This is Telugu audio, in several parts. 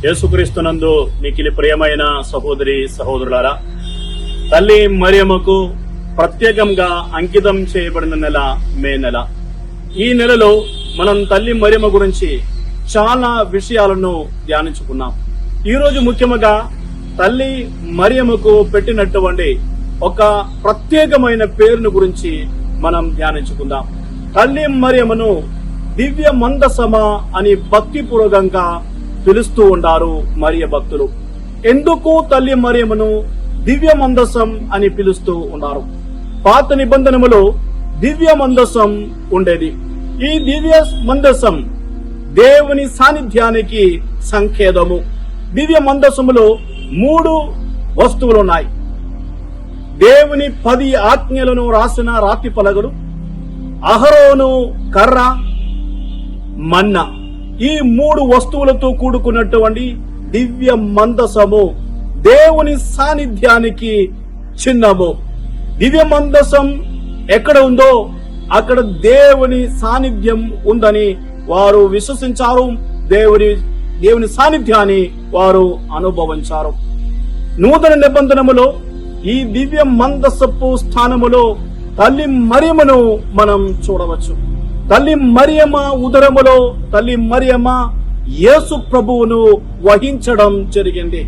యేసుక్రీస్తునందు మిక్కిలి ప్రియమైన సహోదరి సహోదరులారా, తల్లి మరియమ్మకు ప్రత్యేకంగా అంకితం చేయబడిన నెల మే నెల. ఈ నెలలో మనం తల్లి మరియమ్మ గురించి చాలా విషయాలను ధ్యానించుకున్నాం. ఈరోజు ముఖ్యంగా తల్లి మరియమ్మకు పెట్టినటువంటి ఒక ప్రత్యేకమైన పేరును గురించి మనం ధ్యానించుకుందాం. తల్లి మరియమ్మను దివ్య మందసమ అని భక్తిపూర్వకంగా పిలుస్తూ ఉంటారు మరియ భక్తులు. ఎందుకు తల్లి మరియమ్మను దివ్య మందసం అని పిలుస్తూ ఉన్నారు? పాత నిబంధనములో దివ్య మందసం ఉండేది. ఈ దివ్య మందసం దేవుని సాన్నిధ్యానికి సంకేతము. దివ్య మందసములో 3 వస్తువులు ఉన్నాయి. దేవుని 10 ఆజ్ఞలను రాసిన రాతి పలకలు, అహరోను కర్ర, మన్నా. ఈ 3 వస్తువులతో కూడుకున్నటువంటి దివ్య మందసము దేవుని సాన్నిధ్యానికి చిహ్నము. దివ్య మందసం ఎక్కడ ఉందో అక్కడ దేవుని సాన్నిధ్యం ఉందని వారు విశ్వసించారు. దేవుని సాన్నిధ్యాన్ని వారు అనుభవించారు. నూతన నిబంధనములో ఈ దివ్య మందసపు స్థానములో తల్లి మరియమ్మను మనం చూడవచ్చు. తల్లి మరియమ్మ ఉదరములో తల్లి మరియమ్మ యేసు ప్రభువును వహించడం జరిగింది.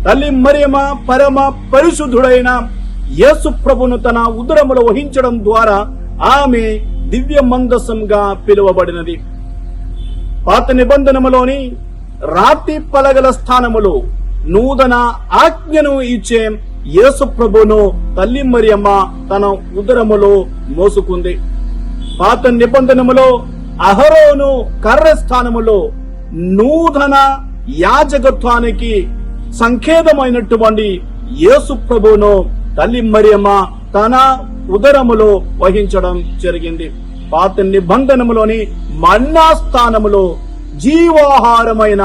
తల్లి మరియమ్మ పరమ పరిశుద్ధుడైన యేసు ప్రభువును తన ఉదరములో వహించడం ద్వారా ఆమె దివ్య మందసంగా పిలువబడినది. పాత నిబంధనములోని రాతి పలగల స్థానములో నూతన ఆజ్ఞను ఇచ్చే యేసు ప్రభువును తల్లి మరియమ్మ తన ఉదరములో మోసుకుంది. పాత నిబంధనములో అహరోను కర్ర స్థానములో నూతన యాజకత్వానికి సంకేతమైనటువంటి యేసు ప్రభువును తల్లి మరియమ్మ తన ఉదరములో వహించడం జరిగింది. పాత నిబంధనములోని మన్నా స్థానములో జీవాహారమైన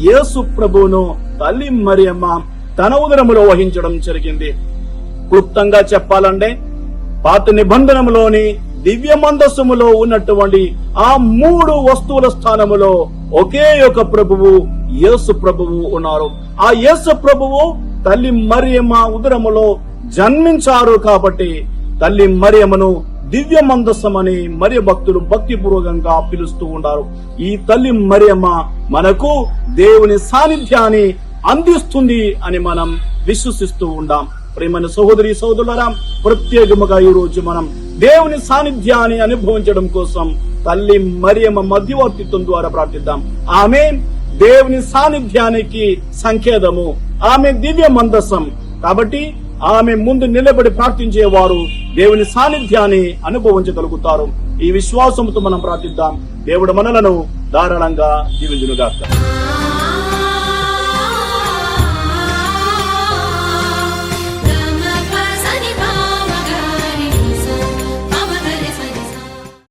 యేసు ప్రభువును తల్లి మరియమ్మ తన ఉదరములో వహించడం జరిగింది. క్లుప్తంగా చెప్పాలంటే పాత నిబంధనములోని దివ్య మందసములో ఉన్నటువంటి ఆ 3 వస్తువుల స్థానములో ఒకే ఒక ప్రభువు యేసు ప్రభువు ఉన్నారు. ఆ యేసు ప్రభువు తల్లి మరియమ్మ ఉదరములో జన్మించారు కాబట్టి తల్లి మరియమ్మను దివ్య మందసమని మరియ భక్తులు భక్తిపూర్వకంగా పిలుస్తూ ఉంటారు. ఈ తల్లి మరియమ్మ మనకు దేవుని సాన్నిధ్యాన్ని అందిస్తుంది అని మనం విశ్వసిస్తూ ఉంటాం. ప్రియమైన సహోదరి సహోదరులారా, ప్రత్యేకముగా ఈ రోజు మనం దేవుని సాన్నిధ్యాన్ని అనుభవించడం కోసం తల్లి మరియమ్మ మధ్యవర్తిత్వం ద్వారా ప్రార్థిద్దాం. ఆమె దేవుని సాన్నిధ్యానికి సంకేతము, ఆమె దివ్య మందసం. కాబట్టి ఆమె ముందు నిలబడి ప్రార్థించేవారు దేవుని సాన్నిధ్యాన్ని అనుభవించగలుగుతారు. ఈ విశ్వాసంతో మనం ప్రార్థిద్దాం. దేవుడు మనలను ధారాళంగా దీవించునుగాక.